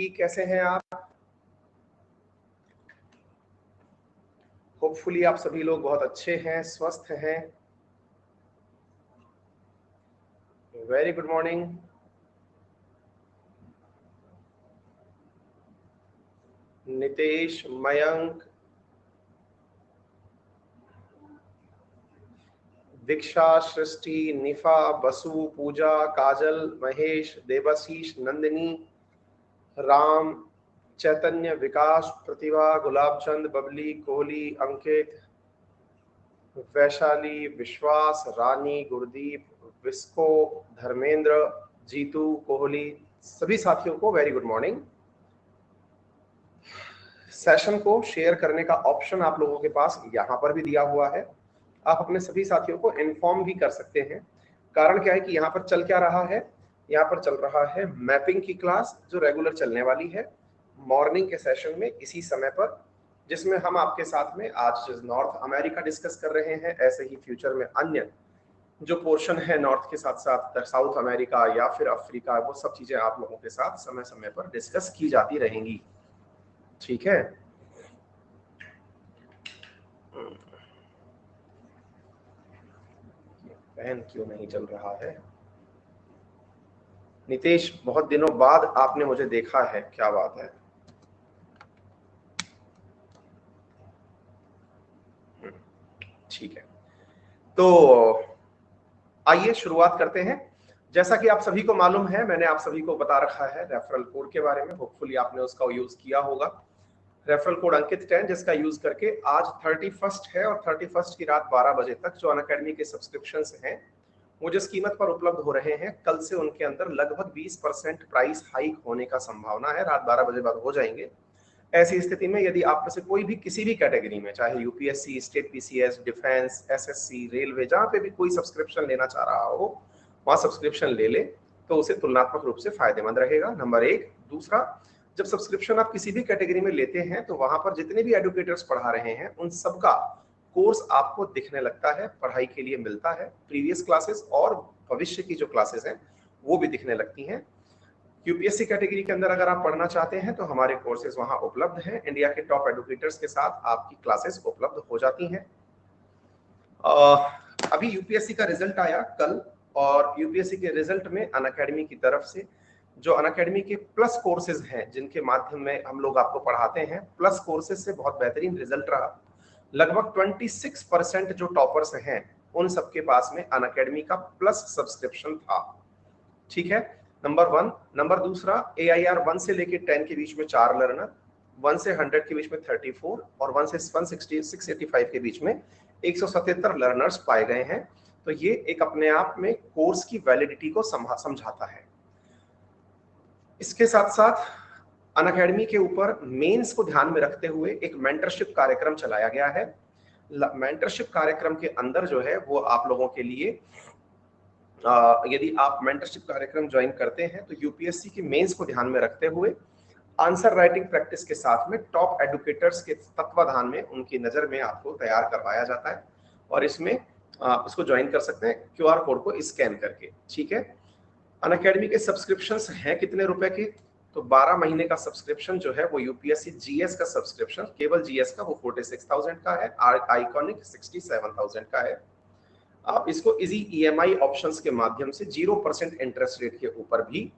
कैसे हैं आप? होपफुली आप सभी लोग बहुत अच्छे हैं, स्वस्थ हैं। Very good morning. Nitesh, Mayank, Diksha, Srishti, Nifa, Basu, पूजा, काजल, महेश, देवाशीष, नंदिनी, राम, चैतन्य, विकास, प्रतिभा, गुलाबचंद, बबली, कोहली, अंकित, वैशाली, विश्वास, रानी, गुरदीप, विस्को, धर्मेंद्र, जीतू, कोहली, सभी साथियों को वेरी गुड मॉर्निंग। सेशन को शेयर करने का ऑप्शन आप लोगों के पास यहाँ पर भी दिया हुआ है। आप अपने सभी साथियों को इन्फॉर्म भी कर सकते हैं। कारण क्या है कि यहाँ पर चल क्या रहा है, यहाँ पर चल रहा है मैपिंग की क्लास जो रेगुलर चलने वाली है मॉर्निंग के सेशन में इसी समय पर, जिसमें हम आपके साथ में आज नॉर्थ अमेरिका डिस्कस कर रहे हैं। ऐसे ही फ्यूचर में अन्य जो पोर्शन है नॉर्थ के साथ साथ साउथ अमेरिका या फिर अफ्रीका, वो सब चीजें आप लोगों के साथ समय समय पर डिस्कस की जाती रहेंगी। ठीक है, फैन क्यों नहीं चल रहा है? नितेश, बहुत दिनों बाद आपने मुझे देखा है, क्या बात है। ठीक है, तो आइए शुरुआत करते हैं। जैसा कि आप सभी को मालूम है, मैंने आप सभी को बता रखा है रेफरल कोड के बारे में। होपफुली आपने उसका यूज किया होगा। रेफरल कोड अंकित 10, जिसका यूज करके आज 31 है और 31 की रात 12 बजे तक जो अनअकैडमी के सब्सक्रिप्शंस हैं वो जिस कीमत पर उपलब्ध हो रहे हैं, कल से उनके अंदर लगभग 20% प्राइस हाइक होने का संभावना है। रात 12 बजे बाद हो जाएंगे। ऐसी स्थिति में यदि आप में से कोई भी किसी भी कैटेगरी में, चाहे UPSC, state PCS, defence, SSC, railway, जहां पे भी कोई सब्सक्रिप्शन लेना चाह रहा हो वहां सब्सक्रिप्शन ले ले तो उसे तुलनात्मक रूप से फायदेमंद रहेगा, नंबर एक। दूसरा, जब सब्सक्रिप्शन आप किसी भी कैटेगरी में लेते हैं तो वहां पर जितने भी एडुकेटर्स पढ़ा रहे हैं उन सबका कोर्स आपको दिखने लगता है, पढ़ाई के लिए मिलता है। प्रीवियस क्लासेस और भविष्य की जो क्लासेस हैं वो भी दिखने लगती हैं। यूपीएससी कैटेगरी के अंदर अगर आप पढ़ना चाहते हैं तो हमारे कोर्सेज वहां उपलब्ध हैं। इंडिया के टॉप एडुकेटर्स के साथ आपकी क्लासेस उपलब्ध हो जाती हैं। अभी यूपीएससी का रिजल्ट आया कल, और यूपीएससी के रिजल्ट में अनअकैडमी की तरफ से जो अनअकैडमी के प्लस कोर्सेज हैं जिनके माध्यम में हम लोग आपको पढ़ाते हैं, प्लस कोर्सेज से बहुत बेहतरीन रिजल्ट रहा। लगभग 26% जो टॉपर्स हैं उन सबके पास में अनअकैडमी का प्लस सब्सक्रिप्शन था। ठीक है, नंबर वन। नंबर दूसरा, AIR 1 से लेके 10 के बीच में 4 लर्नर, 1 से 100 के बीच में 34 और 1 से 685 के बीच में 177 लर्नर्स पाए गए हैं। तो ये एक अपने आप में कोर्स की वैलिडिटी को समझाता है। इसके साथ साथ अनअकैडमी के ऊपर मेंस को ध्यान में रखते हुए एक मेंटरशिप कार्यक्रम चलाया गया है। मेंटरशिप कार्यक्रम के अंदर जो है वो आप लोगों के लिए यदि आप मेंटरशिप कार्यक्रम ज्वाइन करते हैं तो यूपीएससी के मेंस को ध्यान में रखते हुए आंसर राइटिंग प्रैक्टिस के साथ में टॉप एडुकेटर्स के तत्वाधान में उनकी नजर में आपको तैयार करवाया जाता है। और इसमें इसको ज्वाइन कर सकते हैं QR कोड को स्कैन करके। ठीक है, अनअकैडमी के सब्सक्रिप्शंस हैं कितने रुपए के? तो 12 महीने का सब्सक्रिप्शन जो है वो यूपीएससी जीएस का सब्सक्रिप्शन, केवल जीएस का, वो 46,000 का है। आइकॉनिक 67,000 का है। आप इसको इजी EMI ऑप्शंस के माध्यम से 0% इंटरेस्ट रेट के ऊपर भी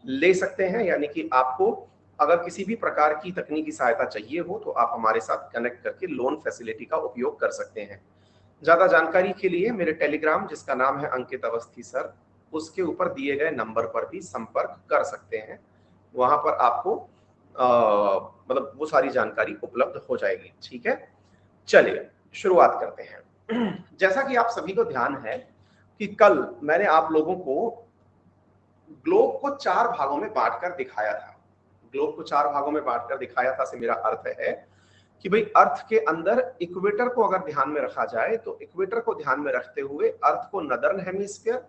ले सकते हैं। यानी कि आपको अगर किसी भी प्रकार की तकनीकी सहायता चाहिए हो तो आप हमारे साथ कनेक्ट करके लोन फैसिलिटी का उपयोग कर सकते हैं। ज्यादा जानकारी के लिए मेरे टेलीग्राम, जिसका नाम है अंकित अवस्थी सर, उसके ऊपर दिए गए नंबर पर भी संपर्क कर सकते हैं। वहां पर आपको मतलब वो सारी जानकारी उपलब्ध हो जाएगी। ठीक है, चलिए शुरुआत करते हैं। जैसा कि आप सभी को ध्यान है कि कल मैंने आप लोगों को ग्लोब को 4 भागों में बांटकर दिखाया था। ग्लोब को 4 भागों में बांटकर दिखाया था से मेरा अर्थ है कि भाई अर्थ के अंदर इक्वेटर को अगर ध्यान में रखा जाए तो इक्वेटर को ध्यान में रखते हुए अर्थ को नदर्न हेमिस्फीयर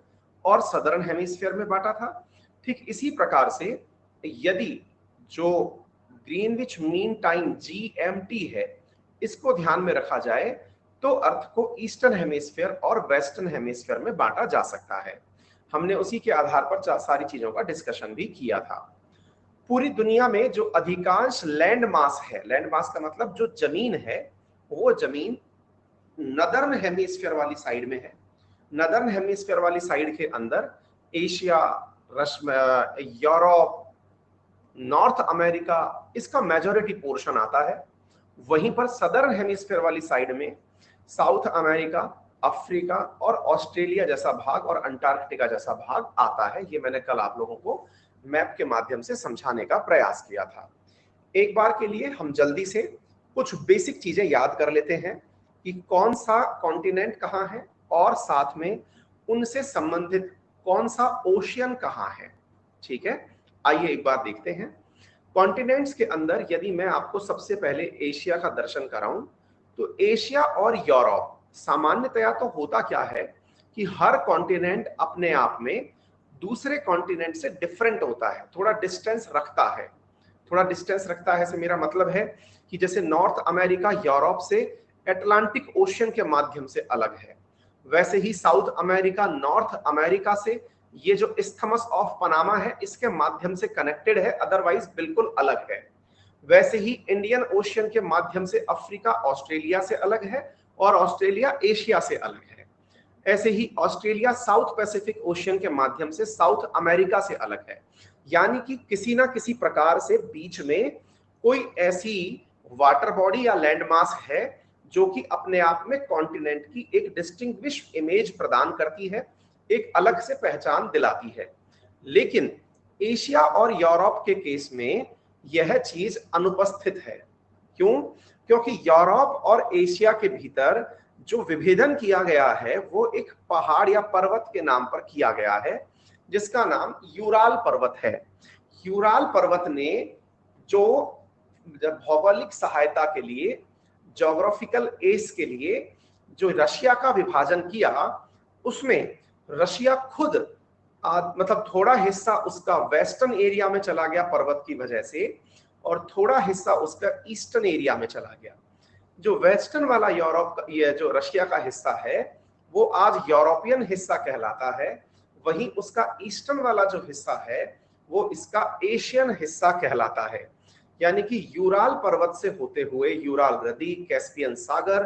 और सदर्न हेमिस्फीयर में बांटा था। ठीक इसी प्रकार से यदि जो ग्रीनविच मीन टाइम GMT है इसको ध्यान में रखा जाए तो अर्थ को ईस्टर्न हेमिस्फीयर और वेस्टर्न हेमिस्फीयर में बांटा जा सकता है। हमने उसी के आधार पर सारी चीजों का डिस्कशन भी किया था। पूरी दुनिया में जो अधिकांश लैंड मास है, लैंड मास का मतलब जो जमीन है, वो जमीन नदर्न हेमिस्फीयर वाली साइड में है। नदर्न हेमिस्फीयर वाली साइड के अंदर एशिया, यूरोप, नॉर्थ अमेरिका, इसका मेजॉरिटी पोर्शन आता है। वहीं पर सदर्न हेमिस्फीयर वाली साइड में साउथ अमेरिका, अफ्रीका और ऑस्ट्रेलिया जैसा भाग और अंटार्कटिका जैसा भाग आता है। ये मैंने कल आप लोगों को मैप के माध्यम से समझाने का प्रयास किया था। एक बार के लिए हम जल्दी से कुछ बेसिक चीजें याद कर लेते हैं कि कौन सा कॉन्टिनेंट कहाँ है और साथ में उनसे संबंधित कौन सा ओशियन कहाँ है। ठीक है, आइए एक बार देखते हैं। कॉन्टिनेंट्स के अंदर यदि मैं आपको सबसे पहले एशिया का दर्शन कराऊं, तो एशिया और यूरोप सामान्यतया तो होता क्या है कि हर कॉन्टिनेंट अपने आप में दूसरे कॉन्टिनेंट से डिफरेंट होता है, थोड़ा डिस्टेंस रखता है। थोड़ा डिस्टेंस रखता है से मेरा मतलब है कि जैसे नॉर्थ अमेरिका यूरोप से अटलांटिक ओशियन के माध्यम से अलग है, वैसे ही साउथ अमेरिका नॉर्थ अमेरिका से ये जो इस्थमस ऑफ पनामा है इसके माध्यम से कनेक्टेड है, अदरवाइज बिल्कुल अलग है। वैसे ही इंडियन ओशियन के माध्यम से अफ्रीका ऑस्ट्रेलिया से अलग है और ऑस्ट्रेलिया एशिया से अलग है। ऐसे ही ऑस्ट्रेलिया साउथ पैसिफिक ओशियन के माध्यम से साउथ अमेरिका से अलग है। यानी कि किसी ना किसी प्रकार से बीच में कोई ऐसी वाटर बॉडी या लैंड मास है जो कि अपने आप में कॉन्टिनेंट की एक डिस्टिंग्विश इमेज प्रदान करती है, एक अलग से पहचान दिलाती है। लेकिन एशिया और यूरोप के केस में यह चीज अनुपस्थित है। क्यों? क्योंकि यूरोप और एशिया के भीतर जो विभेदन किया गया है वो एक पहाड़ या पर्वत के नाम पर किया गया है, जिसका नाम यूराल पर्वत है। यूराल पर्वत ने जो भौगोलिक सहायता के लिए, ज्योग्राफिकल एस के लिए जो रशिया का विभाजन किया, उसमें रशिया खुद मतलब थोड़ा हिस्सा उसका वेस्टर्न एरिया में चला गया पर्वत की वजह से, और थोड़ा हिस्सा उसका ईस्टर्न एरिया में चला गया। जो वेस्टर्न वाला यूरोप, ये जो रशिया का हिस्सा है, वो आज यूरोपियन हिस्सा कहलाता है। वहीं उसका ईस्टर्न वाला जो हिस्सा है वो इसका एशियन हिस्सा कहलाता है। यानी कि यूराल पर्वत से होते हुए यूराल नदी, कैस्पियन सागर,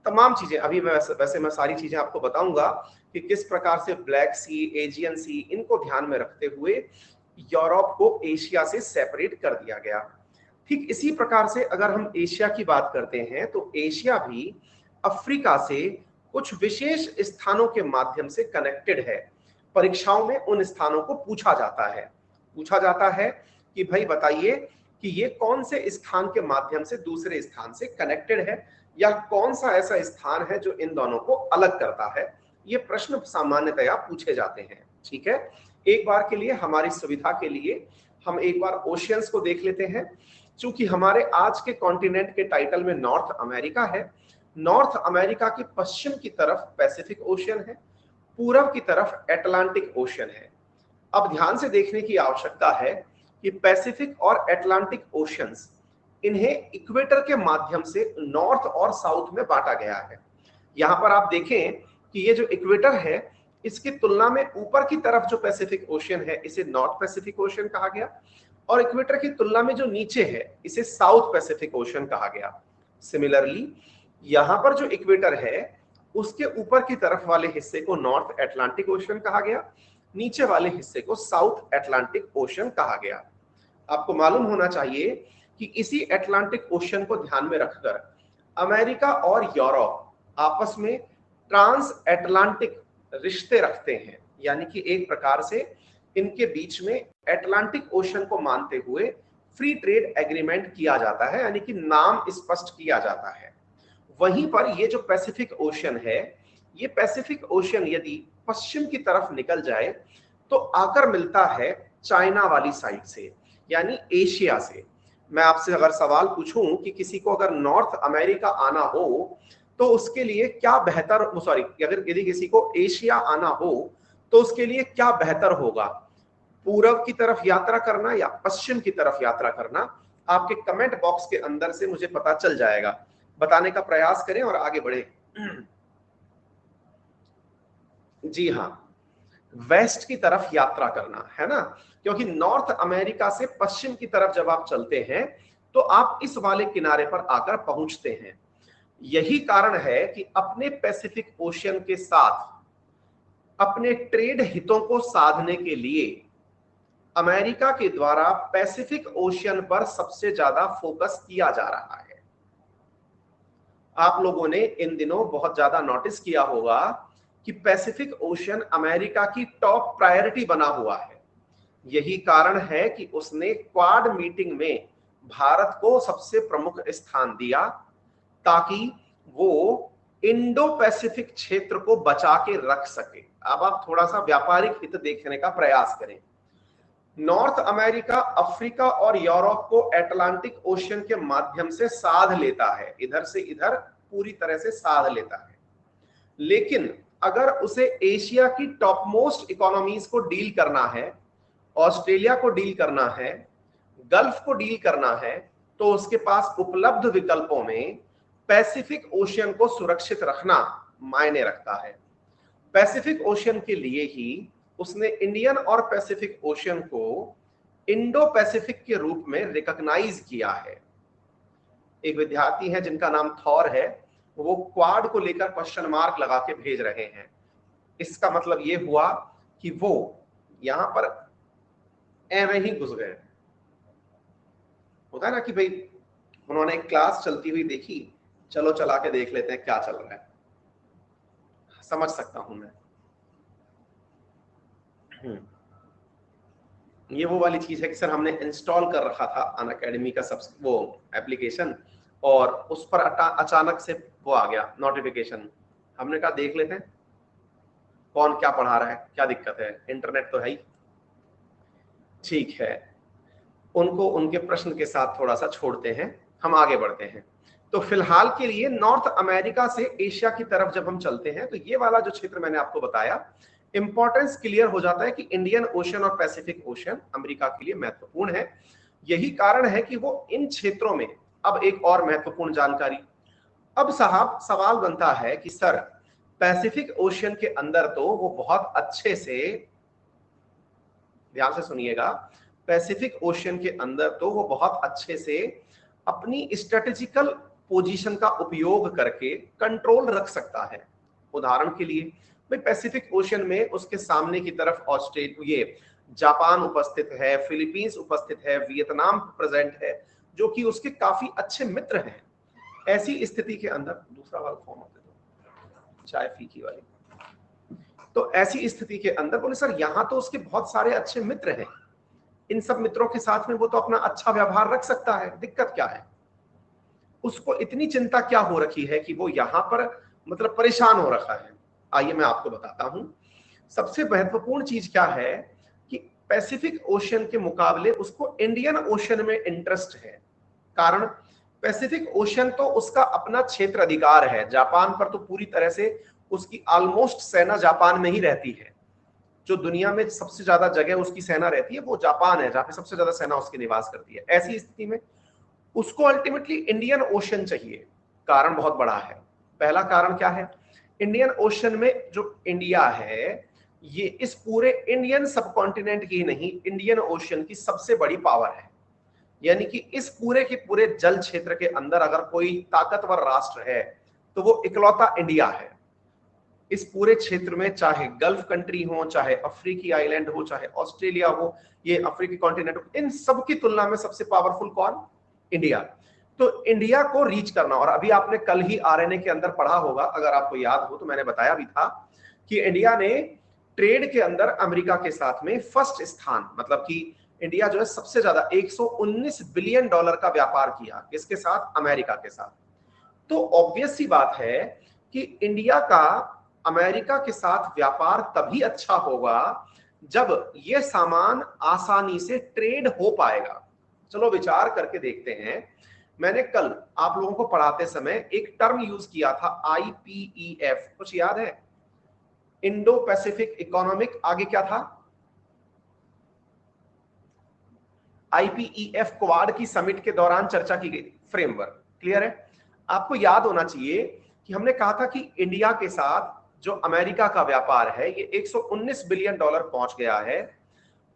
तमाम चीजें अभी वैसे मैं सारी चीजें आपको बताऊंगा कि किस प्रकार से ब्लैक सी, एजियन सी, इनको ध्यान में रखते हुए यूरोप को एशिया से सेपरेट कर दिया गया। ठीक इसी प्रकार से अगर हम एशिया की बात करते हैं तो एशिया भी अफ्रीका से कुछ विशेष स्थानों के माध्यम से कनेक्टेड है। परीक्षाओं में उन स्थानों को पूछा जाता है कि भाई बताइए कि ये कौन से स्थान के माध्यम से दूसरे स्थान से कनेक्टेड है, या कौन सा ऐसा स्थान है जो इन दोनों को अलग करता है। ये प्रश्न सामान्यतया पूछे जाते हैं। ठीक है, एक बार के लिए हमारी सुविधा के लिए हम एक बार ओशियंस को देख लेते हैं। चूंकि हमारे आज के कॉन्टिनेंट के टाइटल में नॉर्थ अमेरिका है, नॉर्थ अमेरिका की पश्चिम की तरफ पैसिफिक ओशियन है, पूरब की तरफ अटलांटिक ओशियन है। अब ध्यान से देखने की आवश्यकता है कि पैसिफिक और अटलांटिक ओशियंस, इन्हें इक्वेटर के माध्यम से नॉर्थ और साउथ में बांटा गया है। यहां पर आप देखें कि ये जो इक्वेटर है, इसकी तुलना में ऊपर की तरफ जो पैसिफिक ओशियन है इसे नॉर्थ पैसिफिक ओशियन कहा गया, और इक्वेटर की तुलना में जो नीचे है इसे साउथ पैसिफिक ओशियन कहा गया। सिमिलरली यहां पर जो इक्वेटर है उसके ऊपर की तरफ वाले हिस्से को नॉर्थ अटलांटिक ओशियन कहा गया, नीचे वाले हिस्से को साउथ अटलांटिक ओशियन कहा गया। आपको मालूम होना चाहिए कि इसी अटलांटिक ओशियन को ध्यान में रखकर अमेरिका और यूरोप आपस में ट्रांस अटलांटिक रिश्ते रखते हैं। यानी कि एक प्रकार से इनके बीच में अटलांटिक ओशियन को मानते हुए फ्री ट्रेड एग्रीमेंट किया जाता है, यानी कि नाम स्पष्ट किया जाता है। वहीं पर ये जो पैसिफिक ओशियन है, ये पैसिफिक ओशियन यदि पश्चिम की तरफ निकल जाए तो आकर मिलता है चाइना वाली साइड से, यानी एशिया से। मैं आपसे अगर सवाल पूछूं कि किसी को अगर नॉर्थ अमेरिका आना हो तो उसके लिए क्या बेहतर, सॉरी, अगर यदि किसी को एशिया आना हो तो उसके लिए क्या बेहतर होगा, पूरब की तरफ यात्रा करना या पश्चिम की तरफ यात्रा करना? आपके कमेंट बॉक्स के अंदर से मुझे पता चल जाएगा। बताने का प्रयास करें और आगे बढ़े। जी हाँ, वेस्ट की तरफ यात्रा करना है ना। क्योंकि नॉर्थ अमेरिका से पश्चिम की तरफ जब आप चलते हैं तो आप इस वाले किनारे पर आकर पहुंचते हैं। यही कारण है कि अपने पैसिफिक ओशियन के साथ अपने ट्रेड हितों को साधने के लिए अमेरिका के द्वारा पैसिफिक ओशियन पर सबसे ज्यादा फोकस किया जा रहा है। आप लोगों ने इन दिनों बहुत ज्यादा नोटिस किया होगा कि पैसिफिक ओशियन अमेरिका की टॉप प्रायोरिटी बना हुआ है। यही कारण है कि उसने क्वाड मीटिंग में भारत को सबसे प्रमुख स्थान दिया ताकि वो इंडो पैसिफिक क्षेत्र को बचा के रख सके। अब आप थोड़ा सा व्यापारिक हित देखने का प्रयास करें। नॉर्थ अमेरिका अफ्रीका और यूरोप को अटलांटिक ओशियन के माध्यम से साध लेता है, इधर से इधर पूरी तरह से साध लेता है। लेकिन अगर उसे एशिया की टॉप मोस्ट इकोनॉमीज को डील करना है, ऑस्ट्रेलिया को डील करना है, गल्फ को डील करना है, तो उसके पास उपलब्ध विकल्पों में पैसिफिक ओशियन को सुरक्षित रखना मायने रखता है। पैसिफिक ओशियन के लिए ही उसने इंडियन और पैसिफिक ओशियन को इंडो पैसिफिक के रूप में रिकॉग्नाइज किया है। एक विद्यार्थी हैं जिनका नाम थॉर है, वो क्वाड को लेकर क्वेश्चन मार्क लगा के भेज रहे हैं। इसका मतलब ये हुआ कि वो यहां पर एवं ही घुस गए। होता है ना कि भाई उन्होंने एक क्लास चलती हुई देखी, चलो चला के देख लेते हैं क्या चल रहा है। समझ सकता हूं मैं। ये वो वाली चीज है कि सर हमने इंस्टॉल कर रखा था अनअकैडमी का सब वो एप्लीकेशन और उस पर अचानक से वो आ गया नोटिफिकेशन। हमने कहा देख लेते हैं कौन क्या पढ़ा रहा है, क्या दिक्कत है, इंटरनेट तो है ही। ठीक है, उनको उनके प्रश्न के साथ थोड़ा सा छोड़ते हैं, हम आगे बढ़ते हैं। तो फिलहाल के लिए नॉर्थ अमेरिका से एशिया की तरफ जब हम चलते हैं तो ये वाला जो क्षेत्र मैंने आपको बताया, इंपॉर्टेंस क्लियर हो जाता है कि इंडियन ओशन और पैसिफिक ओशन अमेरिका के लिए महत्वपूर्ण है। यही कारण है कि वो इन क्षेत्रों में, अब एक और महत्वपूर्ण जानकारी, अब साहब सवाल बनता है कि सर पैसिफिक ओशन के अंदर तो वो बहुत अच्छे से, ध्यान से सुनिएगा, पैसिफिक ओशन के अंदर तो वो बहुत अच्छे से अपनी स्ट्रेटेजिकल पोजीशन का उपयोग करके कंट्रोल रख सकता है। उदाहरण के लिए भाई पैसिफिक ओशन में उसके सामने की तरफ ऑस्ट्रेलिया, ये जापान उपस्थित है, फिलीपींस उपस्थित है, वियतनाम प्रेजेंट है, जो कि उसके काफी अच्छे मित्र हैं। ऐसी स्थिति के अंदर दूसरा वाला फॉर्म दे दो, चाय फीकी वाली। तो ऐसी स्थिति के अंदर बोले सर यहां तो उसके बहुत सारे अच्छे मित्र हैं, इन सब मित्रों के साथ में वो तो अपना अच्छा व्यवहार रख सकता है, दिक्कत क्या है? उसको इतनी चिंता क्या हो रखी है कि वो यहां पर मतलब परेशान हो रखा है? आइए मैं आपको बताता हूं। सबसे महत्वपूर्ण चीज क्या है कि पैसिफिक ओशन के मुकाबले उसको इंडियन ओशन में इंटरेस्ट है। कारण पैसिफिक ओशन तो उसका अपना क्षेत्र अधिकार है। जापान पर तो पूरी तरह से उसकी ऑलमोस्ट सेना जापान में ही रहती है। जो दुनिया में सबसे ज्यादा जगह उसकी सेना रहती है वो जापान है, जहां पे सबसे ज्यादा सेना उसकी निवास करती है। ऐसी स्थिति में उसको अल्टीमेटली इंडियन ओशन चाहिए। कारण बहुत बड़ा है। पहला कारण क्या है? इंडियन ओशन में जो इंडिया है, ये इस पूरे इंडियन सबकॉन्टिनेंट की नहीं, इंडियन ओशन की सबसे बड़ी पावर है। यानी कि इस पूरे के पूरे जल क्षेत्र के अंदर अगर कोई ताकतवर राष्ट्र है तो वो इकलौता इंडिया है। इस पूरे क्षेत्र में चाहे गल्फ कंट्री हो, चाहे अफ्रीकी आइलैंड हो, चाहे ऑस्ट्रेलिया हो, ये अफ्रीकी कॉन्टिनेंट हो, इन सब की तुलना में सबसे पावरफुल कौन? इंडिया। तो इंडिया को रीच करना, और अभी आपने कल ही आरएनए के अंदर पढ़ा होगा, अगर आपको याद हो तो मैंने बताया भी था कि इंडिया ने ट्रेड के अंदर अमेरिका के साथ में फर्स्ट स्थान, मतलब कि इंडिया जो है सबसे ज्यादा $119 बिलियन का व्यापार किया। किसके साथ? अमेरिका के साथ। तो ऑब्वियस सी बात है कि इंडिया का अमेरिका के साथ व्यापार तभी अच्छा होगा जब ये सामान आसानी से ट्रेड हो पाएगा। चलो विचार करके देखते हैं। मैंने कल आप लोगों को पढ़ाते समय एक टर्म यूज किया था IPEF, कुछ याद है? इंडो पैसिफिक इकोनॉमिक, आगे क्या था? IPEF क्वाड की समिट के दौरान चर्चा की गई फ्रेमवर्क। क्लियर है? आपको याद होना चाहिए कि हमने कहा था कि इंडिया के साथ जो अमेरिका का व्यापार है ये $119 बिलियन पहुंच गया है।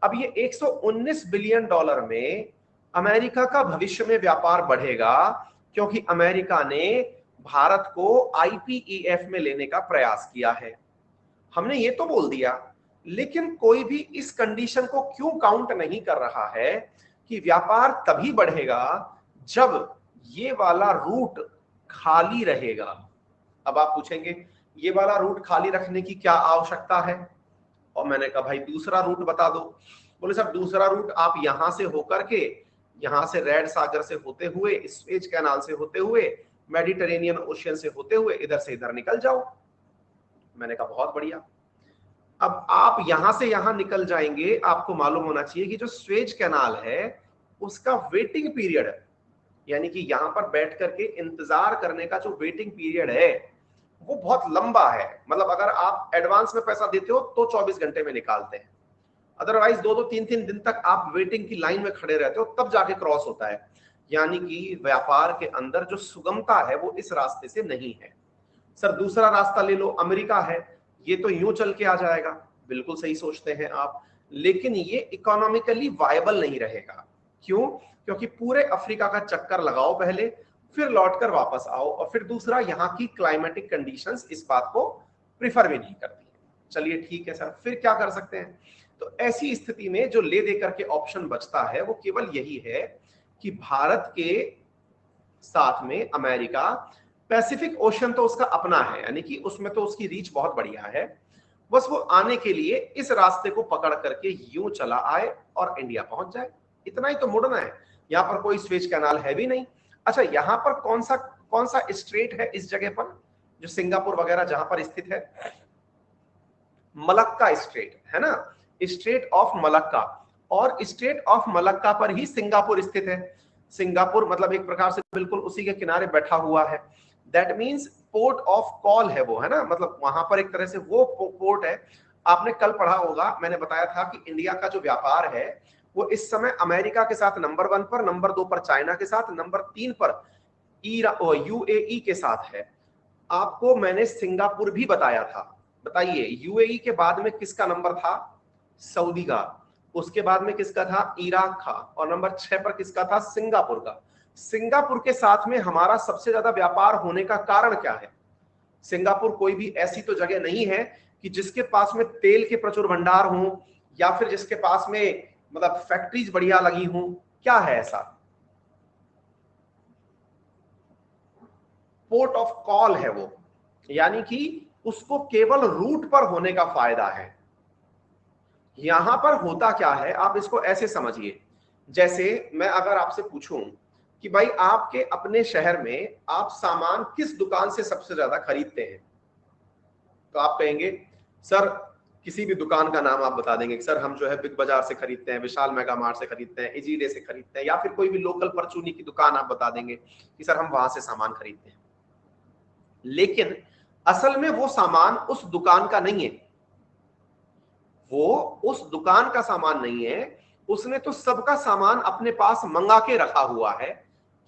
अब ये 119 बिलियन डॉलर में अमेरिका का भविष्य में व्यापार बढ़ेगा, क्योंकि अमेरिका ने भारत को IPEF में लेने का प्रयास किया है। हमने ये तो बोल दिया, लेकिन कोई भी इस कंडीशन को क्यों काउंट नहीं कर रहा है कि व्यापार तभी बढ़ेगा जब ये वाला रूट खाली रहेगा। अब आप पूछेंगे ये वाला रूट खाली रखने की क्या आवश्यकता है, और मैंने कहा भाई दूसरा रूट बता दो। बोले साहब दूसरा रूट आप यहां से होकर के, यहां से रेड सागर से होते हुए, स्वेज कैनाल से होते हुए, मेडिटेरेनियन ओशियन से होते हुए इधर से इधर निकल जाओ। मैंने कहा बहुत बढ़िया। अब आप यहां से यहां निकल जाएंगे, आपको मालूम होना चाहिए कि जो स्वेज कैनाल है उसका वेटिंग पीरियड है, यानी कि यहां पर बैठ करके इंतजार करने का जो वेटिंग पीरियड है वो बहुत लंबा है। मतलब अगर आप एडवांस में पैसा देते हो तो 24 घंटे में निकालते हैं, अदरवाइज 2-3 दिन तक आप वेटिंग की लाइन में खड़े रहते हो, तब जाके क्रॉस होता है। यानी कि व्यापार के अंदर जो सुगमता है वो इस रास्ते से नहीं है। सर दूसरा रास्ता ले लो, अमेरिका है, ये तो यूं चल के आ जाएगा। बिल्कुल सही सोचते हैं आप, लेकिन ये इकोनॉमिकली वायबल नहीं रहेगा। क्यों? क्योंकि पूरे अफ्रीका का चक्कर लगाओ पहले, फिर लौटकर वापस आओ, और फिर दूसरा यहाँ की क्लाइमेटिक कंडीशंस इस बात को प्रिफर भी नहीं करती। चलिए ठीक है सर, फिर क्या कर सकते हैं? तो ऐसी स्थिति में जो ले देकर के ऑप्शन बचता है वो केवल यही है कि भारत के साथ में अमेरिका, पैसिफिक ओशन तो उसका अपना है, यानी कि उसमें तो उसकी रीच बहुत बढ़िया है, बस वो आने के लिए इस रास्ते को पकड़ करके यूं चला आए और इंडिया पहुंच जाए। इतना ही तो मुड़ना है, यहाँ पर कोई स्वेज कैनाल है भी नहीं। अच्छा, यहाँ पर कौन सा स्ट्रेट है इस जगह पर, जो सिंगापुर वगैरह जहां पर स्थित है? मलक्का स्ट्रेट है ना, स्ट्रेट ऑफ मलक्का, और स्ट्रेट ऑफ मलक्का पर ही सिंगापुर स्थित है। सिंगापुर मतलब एक प्रकार से बिल्कुल उसी के किनारे बैठा हुआ है। That means port of call है वो, है ना, मतलब वहां पर एक तरह से वो पोर्ट है। आपने कल पढ़ा होगा, मैंने बताया था कि इंडिया का जो व्यापार है वो इस समय अमेरिका के साथ नंबर 1 पर, नंबर 2 पर चाइना के साथ, नंबर 3 पर UAE के साथ है। आपको मैंने सिंगापुर भी बताया था। बताइए UAE के बाद में किसका नंबर था? सऊदी का। उसके बाद में किसका था? इराक का। और नंबर 6 पर किसका था? सिंगापुर का। सिंगापुर के साथ में हमारा सबसे ज्यादा व्यापार होने का कारण क्या है? सिंगापुर कोई भी ऐसी तो जगह नहीं है कि जिसके पास में तेल के प्रचुर भंडार हों, या फिर जिसके पास में मतलब फैक्ट्रीज बढ़िया लगी हों। क्या है ऐसा? पोर्ट ऑफ कॉल है वो, यानी कि उसको केवल रूट पर होने का फायदा है। यहां पर होता क्या है, आप इसको ऐसे समझिए, जैसे मैं अगर आपसे पूछूं कि भाई आपके अपने शहर में आप सामान किस दुकान से सबसे ज्यादा खरीदते हैं, तो आप कहेंगे सर किसी भी दुकान का नाम आप बता देंगे कि सर हम जो है बिग बाजार से खरीदते हैं, विशाल मेगा मार्ट से खरीदते हैं, इजीडे से खरीदते हैं, या फिर कोई भी लोकल परचूनी की दुकान आप बता देंगे कि सर हम वहां से सामान खरीदते हैं। लेकिन असल में वो सामान उस दुकान का नहीं है, वो उस दुकान का सामान नहीं है, उसने तो सबका सामान अपने पास मंगा के रखा हुआ है।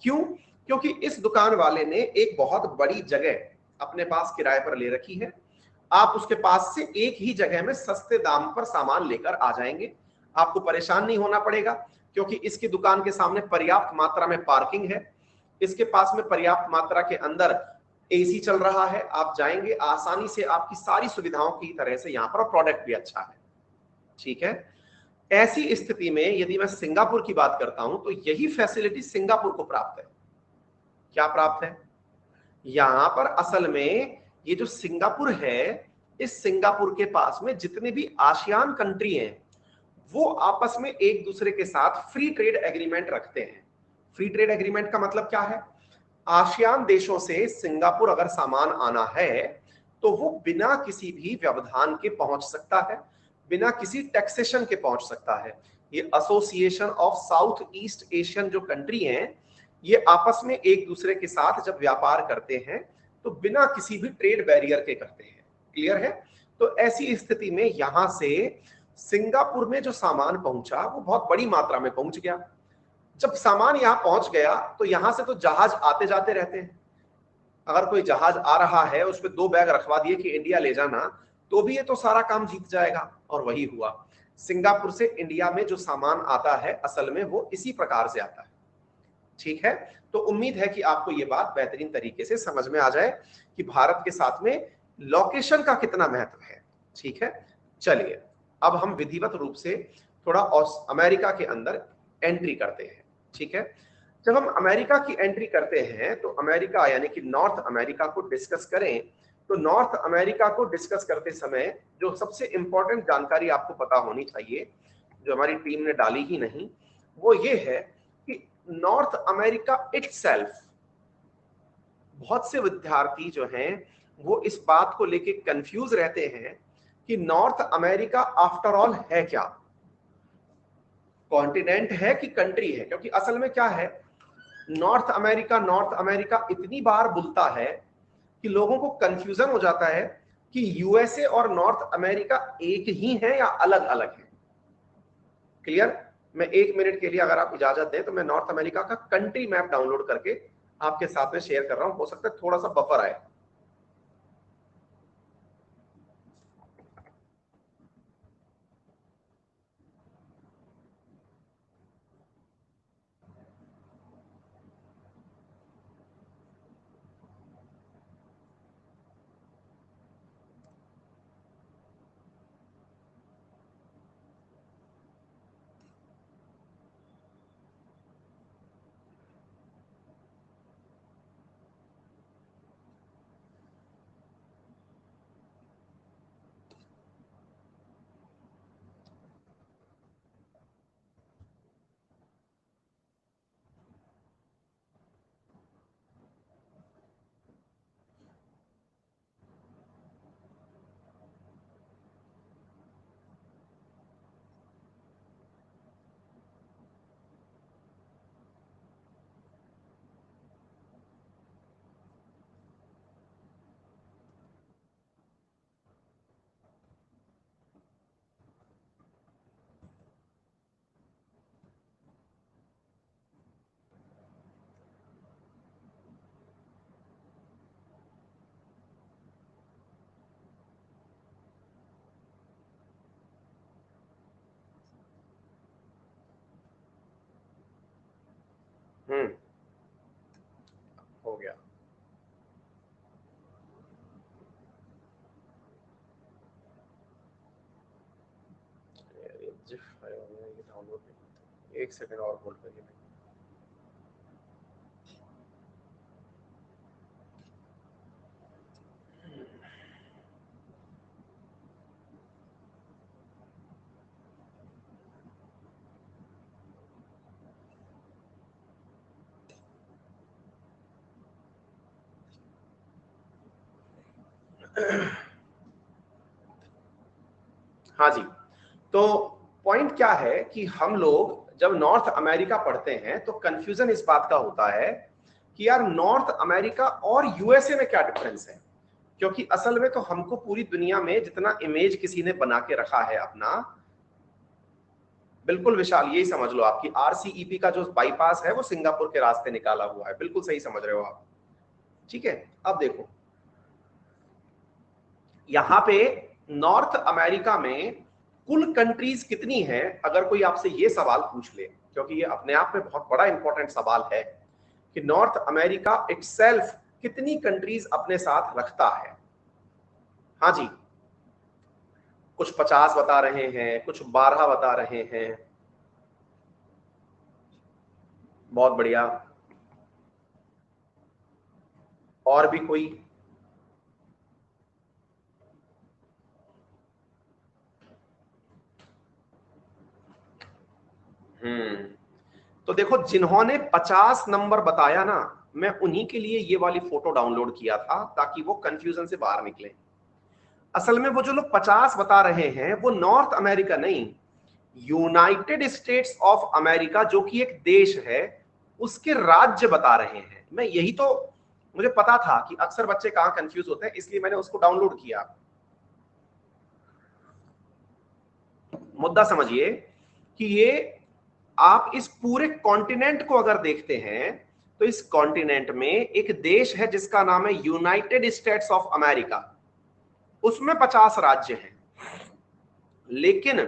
क्यों? क्योंकि इस दुकान वाले ने एक बहुत बड़ी जगह अपने पास किराए पर ले रखी है। आप उसके पास से एक ही जगह में सस्ते दाम पर सामान लेकर आ जाएंगे, आपको परेशान नहीं होना पड़ेगा, क्योंकि इसकी दुकान के सामने पर्याप्त मात्रा में पार्किंग है, इसके पास में पर्याप्त मात्रा के अंदर AC चल रहा है। आप जाएंगे आसानी से, आपकी सारी सुविधाओं की तरह से यहाँ पर, प्रोडक्ट भी अच्छा है। ठीक है, ऐसी स्थिति में यदि मैं सिंगापुर की बात करता हूं तो यही फैसिलिटी सिंगापुर को प्राप्त है। क्या प्राप्त है? यहां पर असल में ये जो सिंगापुर है, इस सिंगापुर के पास में जितने भी आसियान कंट्री हैं वो आपस में एक दूसरे के साथ फ्री ट्रेड एग्रीमेंट रखते हैं। फ्री ट्रेड एग्रीमेंट का मतलब क्या है? आसियान देशों से सिंगापुर अगर सामान आना है तो वो बिना किसी भी व्यवधान के पहुंच सकता है, बिना किसी टैक्सेशन के पहुंच सकता है। ये association of south east Asian जो कंट्री हैं, ये आपस में एक दूसरे के साथ जब व्यापार करते हैं तो बिना किसी भी ट्रेड बैरियर के करते हैं। क्लियर है? तो ऐसी स्थिति में यहां से सिंगापुर में जो सामान पहुंचा वो बहुत बड़ी मात्रा में पहुंच गया। जब सामान यहां पहुंच गया तो यहां से तो जहाज आते जाते रहते हैं। अगर कोई जहाज आ रहा है, उस पर 2 बैग रखवा दिए कि इंडिया ले जाना, तो भी ये तो सारा काम जीत जाएगा। और वही हुआ। सिंगापुर से इंडिया में जो सामान आता है असल में वो इसी प्रकार से आता है। ठीक है, तो उम्मीद है कि आपको ये बात बेहतरीन तरीके से समझ में आ जाए कि भारत के साथ में लोकेशन का कितना महत्व है। ठीक है, चलिए अब हम विधिवत रूप से थोड़ा अमेरिका के अंदर एंट्री करते हैं। ठीक है, जब हम अमेरिका की एंट्री करते हैं तो अमेरिका यानी कि नॉर्थ अमेरिका को डिस्कस करें तो नॉर्थ अमेरिका को डिस्कस करते समय जो सबसे इंपॉर्टेंट जानकारी आपको पता होनी चाहिए, जो हमारी टीम ने डाली ही नहीं, वो ये है कि नॉर्थ अमेरिका इटसेल्फ, बहुत से विद्यार्थी जो हैं वो इस बात को लेके कंफ्यूज रहते हैं कि नॉर्थ अमेरिका आफ्टर ऑल है क्या, कॉन्टिनेंट है कि कंट्री है। क्योंकि असल में क्या है, नॉर्थ अमेरिका इतनी बार बोलता है कि लोगों को कंफ्यूजन हो जाता है कि यूएसए और नॉर्थ अमेरिका एक ही है या अलग अलग है। क्लियर? मैं 1 मिनट के लिए अगर आप इजाजत दें तो मैं नॉर्थ अमेरिका का कंट्री मैप डाउनलोड करके आपके साथ में शेयर कर रहा हूं, हो सकता है थोड़ा सा बफर आए। हो गया। एक सेकंड और होल्ड करिए। हाँ जी, तो पॉइंट क्या है कि हम लोग जब नॉर्थ अमेरिका पढ़ते हैं तो कंफ्यूजन इस बात का होता है कि यार नॉर्थ अमेरिका और यूएसए में क्या डिफरेंस है। क्योंकि असल में तो हमको पूरी दुनिया में जितना इमेज किसी ने बना के रखा है अपना, बिल्कुल विशाल यही समझ लो आपकी आरसीईपी का जो बाईपास है वो सिंगापुर के रास्ते निकाला हुआ है, बिल्कुल सही समझ रहे हो आप। ठीक है, अब देखो यहां पे नॉर्थ अमेरिका में कुल कंट्रीज कितनी हैं, अगर कोई आपसे ये सवाल पूछ ले, क्योंकि ये अपने आप में बहुत बड़ा इंपॉर्टेंट सवाल है कि नॉर्थ अमेरिका इटसेल्फ कितनी कंट्रीज अपने साथ रखता है। हाँ जी, कुछ 50 बता रहे हैं, कुछ 12 बता रहे हैं। बहुत बढ़िया, और भी कोई? तो देखो जिन्होंने 50 नंबर बताया ना, मैं उन्हीं के लिए ये वाली फोटो डाउनलोड किया था ताकि वो कंफ्यूजन से बाहर निकले। असल में वो जो लोग 50 बता रहे हैं वो नॉर्थ अमेरिका नहीं, यूनाइटेड स्टेट्स ऑफ अमेरिका जो कि एक देश है उसके राज्य बता रहे हैं। मैं यही तो, मुझे पता था कि अक्सर बच्चे कहां कंफ्यूज होते हैं, इसलिए मैंने उसको डाउनलोड किया। मुद्दा समझिए कि ये आप इस पूरे कॉन्टिनेंट को अगर देखते हैं तो इस कॉन्टिनेंट में एक देश है जिसका नाम है यूनाइटेड स्टेट्स ऑफ अमेरिका, उसमें 50 राज्य हैं। लेकिन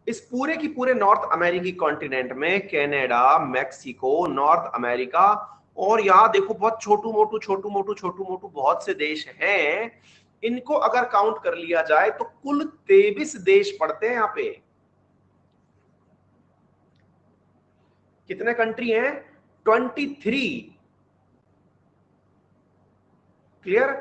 इस पूरे की पूरे नॉर्थ अमेरिकी कॉन्टिनेंट में कनाडा, मैक्सिको, नॉर्थ अमेरिका और यहाँ देखो बहुत छोटू मोटू बहुत से देश हैं। इनको अगर काउंट कर लिया जाए तो कुल 23 देश पड़ते हैं यहाँ पे। कितने कंट्री हैं? 23। क्लियर?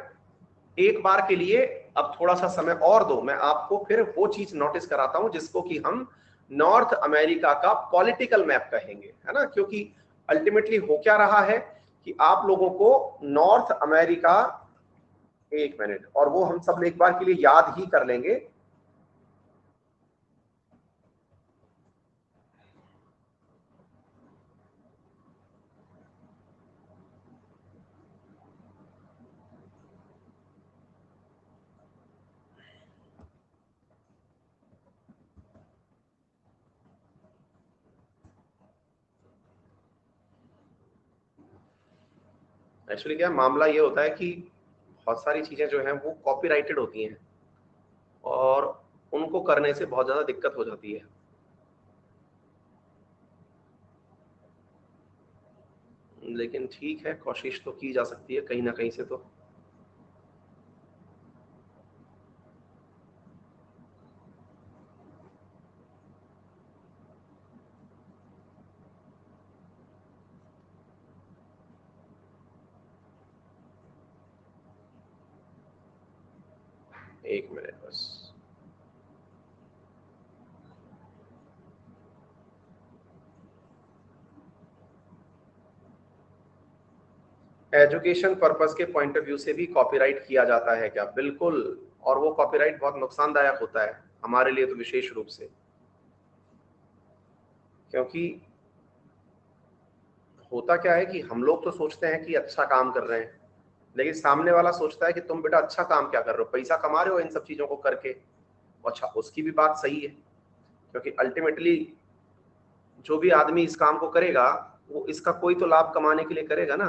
एक बार के लिए अब थोड़ा सा समय और दो, मैं आपको फिर वो चीज नोटिस कराता हूं जिसको कि हम नॉर्थ अमेरिका का पॉलिटिकल मैप कहेंगे, है ना। क्योंकि अल्टीमेटली हो क्या रहा है कि आप लोगों को नॉर्थ अमेरिका, एक मिनट, और वो हम सब एक बार के लिए याद ही कर लेंगे। एक्चुअली क्या मामला ये होता है कि बहुत सारी चीजें जो हैं वो कॉपीराइटेड होती हैं और उनको करने से बहुत ज्यादा दिक्कत हो जाती है। लेकिन ठीक है, कोशिश तो की जा सकती है कहीं ना कहीं से तो। एक मिनट बस। एजुकेशन पर्पस के पॉइंट ऑफ व्यू से भी कॉपीराइट किया जाता है क्या? बिल्कुल। और वो कॉपीराइट बहुत नुकसानदायक होता है हमारे लिए तो विशेष रूप से, क्योंकि होता क्या है कि हम लोग तो सोचते हैं कि अच्छा काम कर रहे हैं, लेकिन सामने वाला सोचता है कि तुम बेटा अच्छा काम क्या कर रहे हो, पैसा कमा रहे हो इन सब चीजों को करके। अच्छा, उसकी भी बात सही है, क्योंकि अल्टीमेटली जो भी आदमी इस काम को करेगा वो इसका कोई तो लाभ कमाने के लिए करेगा ना।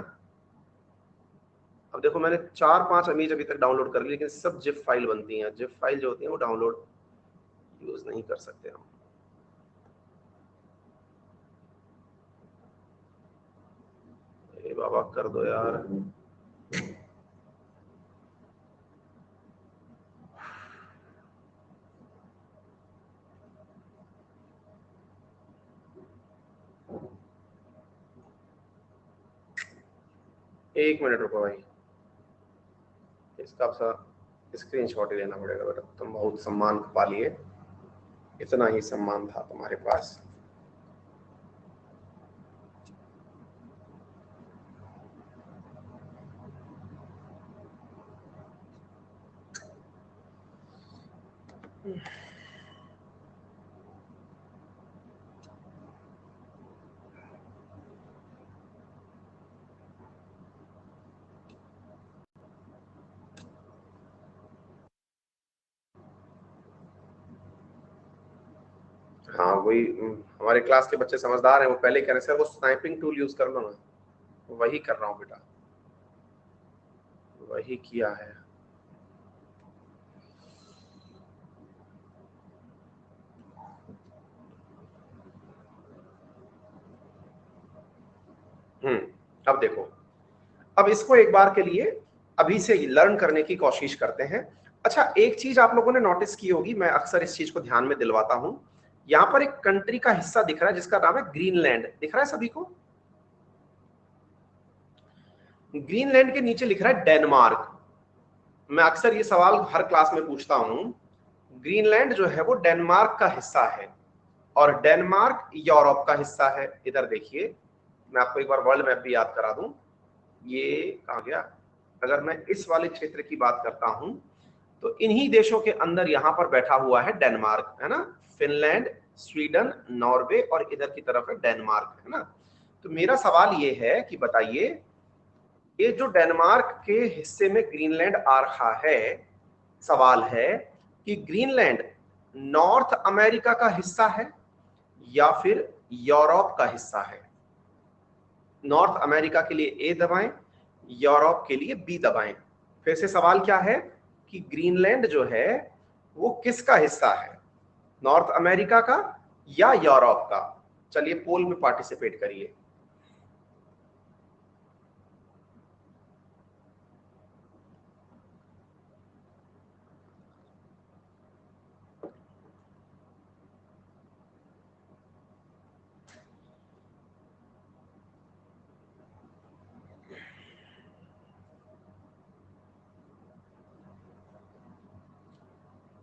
अब देखो मैंने 4-5 इमेज अभी तक डाउनलोड कर ली, लेकिन सब जिप फाइल बनती हैं। जिप फाइल जो होती है वो डाउनलोड यूज नहीं कर सकते हम। ए बाबा कर दो यार। एक मिनट रुको भाई, इसका सा स्क्रीनशॉट ही लेना पड़ेगा बेटा। तुम बहुत सम्मान पा लिए, इतना ही सम्मान था तुम्हारे पास। हाँ वही, हमारे क्लास के बच्चे समझदार हैं, वो पहले कह रहे सर वो स्नाइपिंग टूल यूज कर लो ना। वही कर रहा हूँ बेटा, वही किया है। अब देखो, अब इसको एक बार के लिए अभी से लर्न करने की कोशिश करते हैं। अच्छा, एक चीज आप लोगों ने नोटिस की होगी, मैं अक्सर इस चीज को ध्यान में दिलवाता हूं। यहाँ पर एक कंट्री का हिस्सा दिख रहा है जिसका नाम है ग्रीनलैंड, दिख रहा है सभी को? ग्रीनलैंड के नीचे लिख रहा है डेनमार्क। मैं अक्सर ये सवाल हर क्लास में पूछता हूं। ग्रीनलैंड जो है वो डेनमार्क का हिस्सा है और डेनमार्क यूरोप का हिस्सा है। इधर देखिए, मैं आपको एक बार वर्ल्ड मैप भी याद करा दूं। ये कहाँ गया? अगर मैं इस वाले क्षेत्र की बात करता हूं तो इन्हीं देशों के अंदर यहां पर बैठा हुआ है डेनमार्क, है ना। फिनलैंड, स्वीडन, नॉर्वे और इधर की तरफ है डेनमार्क, है ना। तो मेरा सवाल ये है कि बताइए, ये जो डेनमार्क के हिस्से में ग्रीनलैंड आ रहा है, सवाल है कि ग्रीनलैंड नॉर्थ अमेरिका का हिस्सा है या फिर यूरोप का हिस्सा है? नॉर्थ अमेरिका के लिए ए दबाएं, यूरोप के लिए बी दबाएं। फिर से सवाल क्या है कि ग्रीनलैंड जो है वो किसका हिस्सा है? नॉर्थ अमेरिका का या यूरोप का? चलिए पोल में पार्टिसिपेट करिए।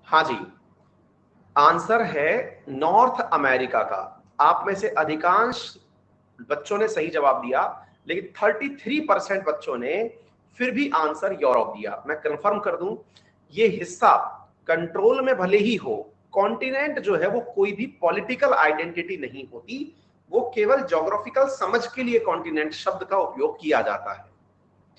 हाँ जी, आंसर है नॉर्थ अमेरिका का। आप में से अधिकांश बच्चों ने सही जवाब दिया, लेकिन 33% बच्चों ने फिर भी आंसर यूरोप दिया। मैं कंफर्म कर दूं, ये हिस्सा कंट्रोल में भले ही हो, कॉन्टिनेंट जो है वो कोई भी पॉलिटिकल आइडेंटिटी नहीं होती, वो केवल ज्योग्राफिकल समझ के लिए कॉन्टिनेंट शब्द का उपयोग किया जाता है।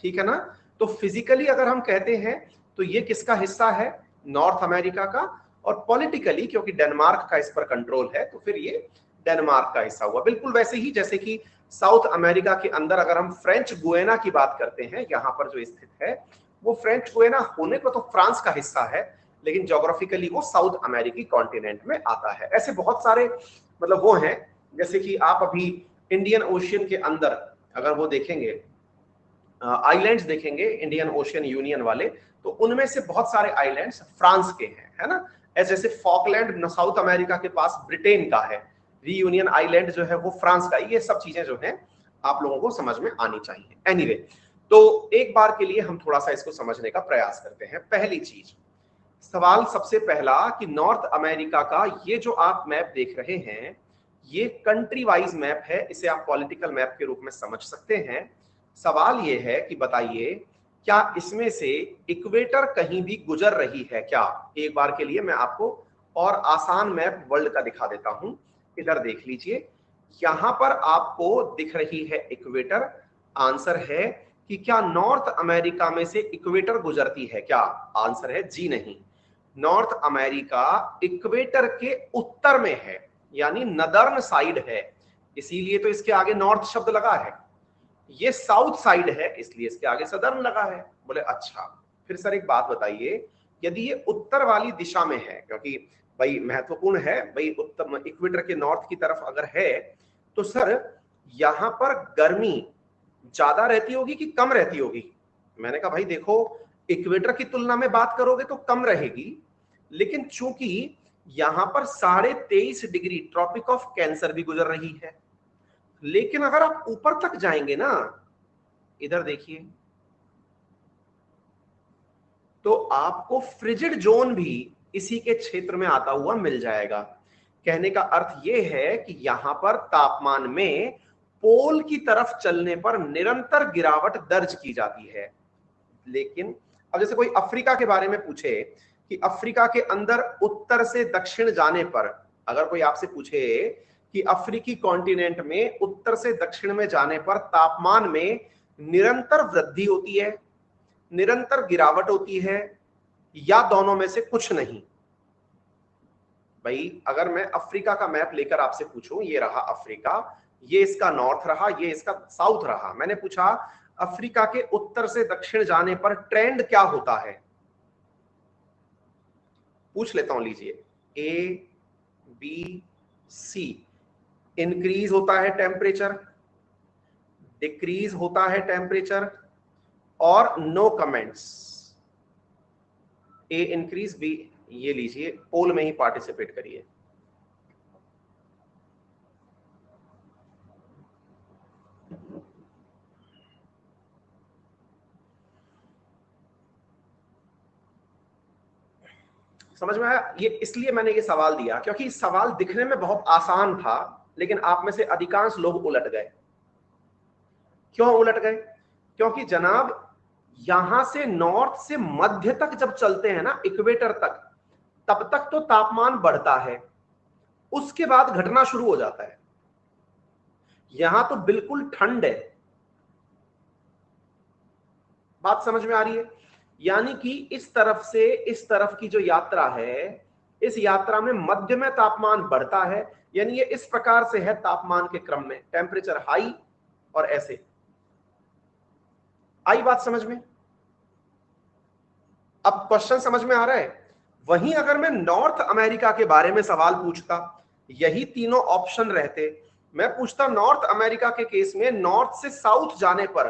ठीक है ना? तो फिजिकली अगर हम कहते हैं तो ये किसका हिस्सा है? नॉर्थ अमेरिका का। और पॉलिटिकली क्योंकि डेनमार्क का इस पर कंट्रोल है, तो फिर ये डेनमार्क का हिस्सा हुआ। बिल्कुल वैसे ही जैसे कि साउथ अमेरिका के अंदर अगर हम फ्रेंच गुएना की बात करते हैं, यहां पर जो स्थित है, वो फ्रेंच गुएना होने को तो फ्रांस का हिस्सा है, लेकिन ज्योग्राफिकली वो साउथ अमेरिकी कॉन्टिनेंट में आता है। ऐसे बहुत सारे मतलब वो हैं, जैसे कि आप अभी इंडियन ओशियन के अंदर अगर वो देखेंगे, आइलैंड्स देखेंगे इंडियन ओशियन यूनियन वाले, तो उनमें से बहुत सारे आइलैंड्स फ्रांस के हैं, है ना? ऐसे जैसे फॉकलैंड साउथ अमेरिका के पास ब्रिटेन का है, रीयूनियन आइलैंड जो है वो फ्रांस का। ये सब चीजें जो हैं आप लोगों को समझ में आनी चाहिए। एनीवे, तो एक बार के लिए हम थोड़ा सा इसको समझने का प्रयास करते हैं। पहली चीज, सवाल सबसे पहला कि नॉर्थ अमेरिका का ये जो आप मैप देख रहे हैं, ये कंट्री वाइज मैप है, इसे आप पॉलिटिकल मैप के रूप में समझ सकते हैं। सवाल ये है कि बताइए, क्या इसमें से इक्वेटर कहीं भी गुजर रही है क्या? एक बार के लिए मैं आपको और आसान मैप वर्ल्ड का दिखा देता हूं। इधर देख लीजिए, यहां पर आपको दिख रही है इक्वेटर। आंसर है कि क्या नॉर्थ अमेरिका में से इक्वेटर गुजरती है क्या? आंसर है जी नहीं। नॉर्थ अमेरिका इक्वेटर के उत्तर में है, यानी नदर्न साइड है, इसीलिए तो इसके आगे नॉर्थ शब्द लगा है। ये साउथ साइड है, इसलिए इसके आगे सदर्न लगा है। बोले अच्छा, फिर सर एक बात बताइए, यदि ये उत्तर वाली दिशा में है, क्योंकि भाई महत्वपूर्ण है भाई, उत्तर इक्वेटर के नॉर्थ की तरफ अगर है, तो सर यहां पर गर्मी ज्यादा रहती होगी कि कम रहती होगी? मैंने कहा भाई देखो, इक्वेटर की तुलना में बात करोगे तो कम रहेगी, लेकिन चूंकि यहां पर 23.5 डिग्री ट्रॉपिक ऑफ कैंसर भी गुजर रही है। लेकिन अगर आप ऊपर तक जाएंगे ना, इधर देखिए, तो आपको फ्रिजिड जोन भी इसी के क्षेत्र में आता हुआ मिल जाएगा। कहने का अर्थ यह है कि यहां पर तापमान में पोल की तरफ चलने पर निरंतर गिरावट दर्ज की जाती है। लेकिन अब जैसे कोई अफ्रीका के बारे में पूछे कि अफ्रीका के अंदर उत्तर से दक्षिण जाने पर, अगर कोई आपसे पूछे कि अफ्रीकी कॉन्टिनेंट में उत्तर से दक्षिण में जाने पर तापमान में निरंतर वृद्धि होती है, निरंतर गिरावट होती है, या दोनों में से कुछ नहीं? भाई अगर मैं अफ्रीका का मैप लेकर आपसे पूछूं, ये रहा अफ्रीका, ये इसका नॉर्थ रहा, ये इसका साउथ रहा, मैंने पूछा अफ्रीका के उत्तर से दक्षिण जाने पर ट्रेंड क्या होता है? पूछ लेता हूं, लीजिए, ए बी सी। इंक्रीज होता है टेम्परेचर, डिक्रीज होता है टेम्परेचर, और नो कमेंट्स। ए इंक्रीज, बी, ये लीजिए पोल में ही पार्टिसिपेट करिए। समझ में आया? ये इसलिए मैंने ये सवाल दिया क्योंकि सवाल दिखने में बहुत आसान था, लेकिन आप में से अधिकांश लोग उलट गए। क्यों उलट गए? क्योंकि जनाब, यहां से नॉर्थ से मध्य तक जब चलते हैं ना, इक्वेटर तक, तब तक तो तापमान बढ़ता है, उसके बाद घटना शुरू हो जाता है। यहां तो बिल्कुल ठंड है। बात समझ में आ रही है? यानी कि इस तरफ से इस तरफ की जो यात्रा है, इस यात्रा में मध्य में तापमान बढ़ता है, यानी ये इस प्रकार से है तापमान के क्रम में, टेम्परेचर हाई और ऐसे। आई बात समझ में? अब क्वेश्चन समझ में आ रहा है? वहीं अगर मैं नॉर्थ अमेरिका के बारे में सवाल पूछता, यही तीनों ऑप्शन रहते, मैं पूछता नॉर्थ अमेरिका के केस में नॉर्थ से साउथ जाने पर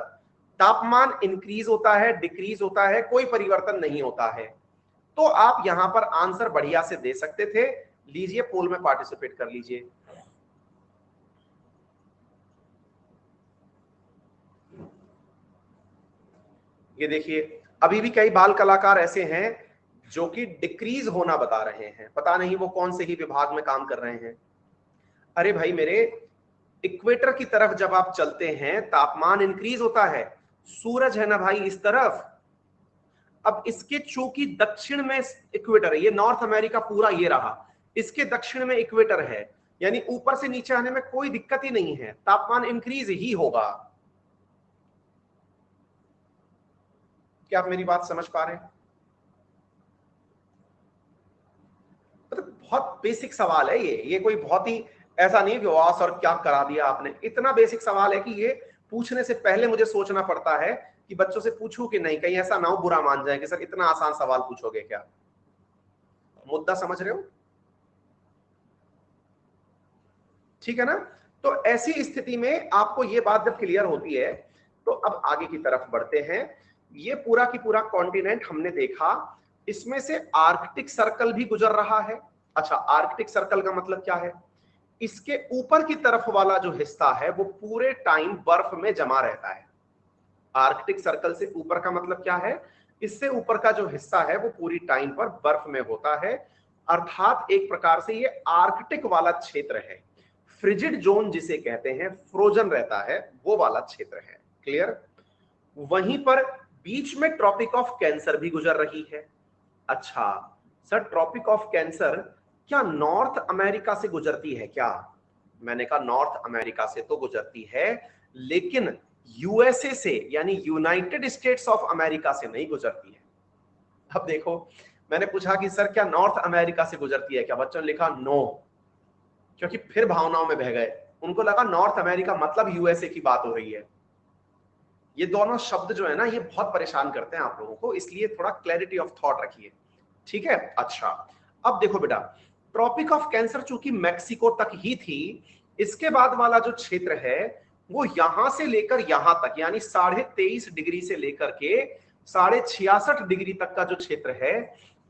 तापमान इंक्रीज होता है, डिक्रीज होता है, कोई परिवर्तन नहीं होता है, तो आप यहां पर आंसर बढ़िया से दे सकते थे। लीजिए पोल में पार्टिसिपेट कर लीजिए। ये देखिए अभी भी कई बाल कलाकार ऐसे हैं जो कि डिक्रीज होना बता रहे हैं, पता नहीं वो कौन से ही विभाग में काम कर रहे हैं। अरे भाई मेरे, इक्वेटर की तरफ जब आप चलते हैं तापमान इंक्रीज होता है, सूरज है ना भाई इस तरफ। अब इसके चूंकि दक्षिण में इक्वेटर है, ये नॉर्थ अमेरिका पूरा ये रहा, इसके दक्षिण में इक्वेटर है, यानी ऊपर से नीचे आने में कोई दिक्कत ही नहीं है, तापमान इंक्रीज ही होगा। क्या आप मेरी बात समझ पा रहे हैं? मतलब बहुत बेसिक सवाल है ये कोई बहुत ही ऐसा नहीं कि वाह सर क्या करा दिया आपने। इतना बेसिक सवाल है कि ये पूछने से पहले मुझे सोचना पड़ता है कि बच्चों से पूछूं कि नहीं, कहीं ऐसा ना हो बुरा मान जाए कि सर इतना आसान सवाल पूछोगे क्या। मुद्दा समझ रहे हो? ठीक है ना? तो ऐसी स्थिति में आपको ये बात जब क्लियर होती है तो अब आगे की तरफ बढ़ते हैं। ये पूरा की पूरा कॉन्टिनेंट हमने देखा, इसमें से आर्कटिक सर्कल भी गुजर रहा है। अच्छा, आर्कटिक सर्कल का मतलब क्या है? इसके ऊपर की तरफ वाला जो हिस्सा है वो पूरे टाइम बर्फ में जमा रहता है। आर्कटिक सर्कल से ऊपर का मतलब क्या है? इससे ऊपर का जो हिस्सा है वो पूरी टाइम पर बर्फ में होता है, अर्थात एक प्रकार से ये आर्कटिक वाला क्षेत्र है। फ्रिजिड जोन जिसे कहते हैं, फ्रोजन रहता है, वो वाला क्षेत्र है। क्लियर? वहीं पर बीच में ट्रॉपिक ऑफ कैंसर भी गुजर रही है। अच्छा सर, ट्रॉपिक ऑफ कैंसर क्या नॉर्थ अमेरिका से गुजरती है क्या? मैंने कहा नॉर्थ अमेरिका से तो गुजरती है, लेकिन यूएसए से यानी यूनाइटेड स्टेट्स ऑफ अमेरिका से नहीं गुजरती है। अब देखो, मैंने पूछा कि सर क्या नॉर्थ अमेरिका से गुजरती है क्या? बच्चों ने लिखा नो, क्योंकि फिर भावनाओं में बह गए, उनको लगा नॉर्थ अमेरिका मतलब यूएसए की बात हो रही है। ये दोनों शब्द जो है ना ये बहुत परेशान करते हैं आप लोगों को, इसलिए थोड़ा क्लैरिटी ऑफ थॉट रखिए। ठीक है? अच्छा, अब देखो बेटा, ट्रॉपिक ऑफ कैंसर चूंकि मैक्सिको तक ही थी, इसके बाद वाला जो क्षेत्र है वो यहां से लेकर यहां तक, यानी 23.5 डिग्री से लेकर के 66.5 डिग्री तक का जो क्षेत्र है,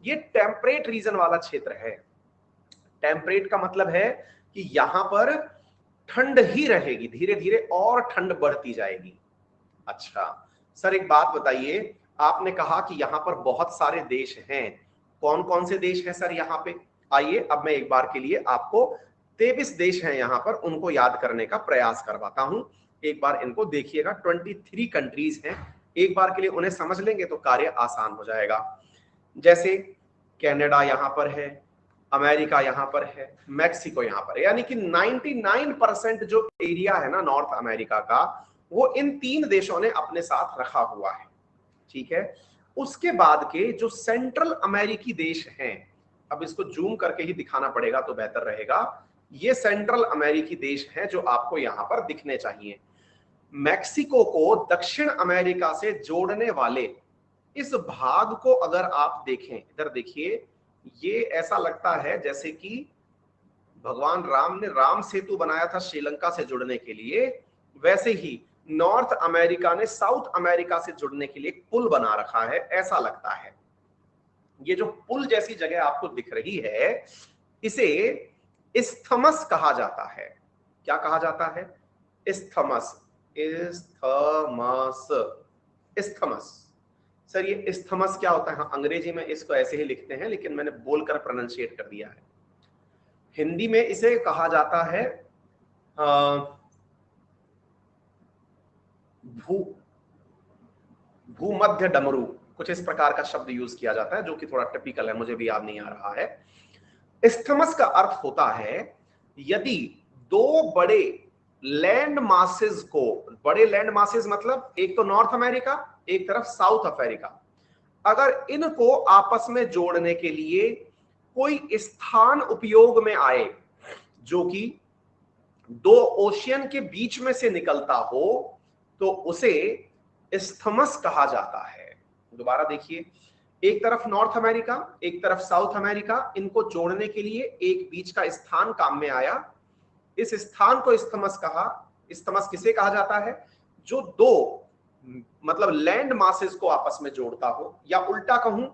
ये टेम्परेट रीजन वाला क्षेत्र है। टेम्परेट का मतलब है कि यहां पर ठंड ही रहेगी, धीरे धीरे और ठंड बढ़ती जाएगी। अच्छा सर, एक बात बताइए, आपने कहा कि यहां पर बहुत सारे देश हैं, कौन कौन से देश हैं सर यहाँ पे? आइए अब मैं एक बार के लिए आपको 23 देश हैं यहाँ पर, उनको याद करने का प्रयास करवाता हूं। एक बार इनको देखिएगा, 23 कंट्रीज हैं, एक बार के लिए उन्हें समझ लेंगे तो कार्य आसान हो जाएगा। जैसे कनाडा यहाँ पर है, अमेरिका यहाँ पर है, मैक्सिको यहाँ पर है, यानी कि 99% जो एरिया है ना नॉर्थ अमेरिका का, वो इन 3 देशों ने अपने साथ रखा हुआ है। ठीक है? उसके बाद के जो सेंट्रल अमेरिकी देश हैं, अब इसको जूम करके ही दिखाना पड़ेगा तो बेहतर रहेगा, ये सेंट्रल अमेरिकी देश हैं जो आपको यहां पर दिखने चाहिए। मैक्सिको को दक्षिण अमेरिका से जोड़ने वाले इस भाग को अगर आप देखें, इधर देखिए, ये ऐसा लगता है जैसे कि भगवान राम ने राम सेतु बनाया था श्रीलंका से जुड़ने के लिए, वैसे ही नॉर्थ अमेरिका ने साउथ अमेरिका से जुड़ने के लिए एक पुल बना रखा है, ऐसा लगता है। ये जो पुल जैसी जगह आपको दिख रही है, इसे इस्थमस कहा जाता है। क्या कहा जाता है? इस्थमस। Isthmus, isthmus. सर ये इस्थमस क्या होता है? हाँ, अंग्रेजी में इसको ऐसे ही लिखते हैं, लेकिन मैंने बोलकर प्रोनाउंशिएट कर दिया है। हिंदी में इसे कहा जाता है भू भूमध्य डमरू, कुछ इस प्रकार का शब्द यूज किया जाता है जो कि थोड़ा टिपिकल है, मुझे भी याद नहीं आ रहा है। इस्थमस का अर्थ होता है यदि दो बड़े लैंड मासेस को, बड़े लैंड मासेस मतलब एक तो नॉर्थ अमेरिका, एक तरफ साउथ अफ्रीका, अगर इनको आपस में जोड़ने के लिए कोई स्थान उपयोग में आए जो कि 2 ओशियन के बीच में से निकलता हो, तो उसे इस्थमस कहा जाता है। दोबारा देखिए, एक तरफ नॉर्थ अमेरिका, एक तरफ साउथ अमेरिका, इनको जोड़ने के लिए एक बीच का स्थान काम में आया। इस स्थान को इस्थमस कहा। इस्थमस किसे कहा जाता है? जो दो मतलब लैंड मासेस को आपस में जोड़ता हो, या उल्टा कहूं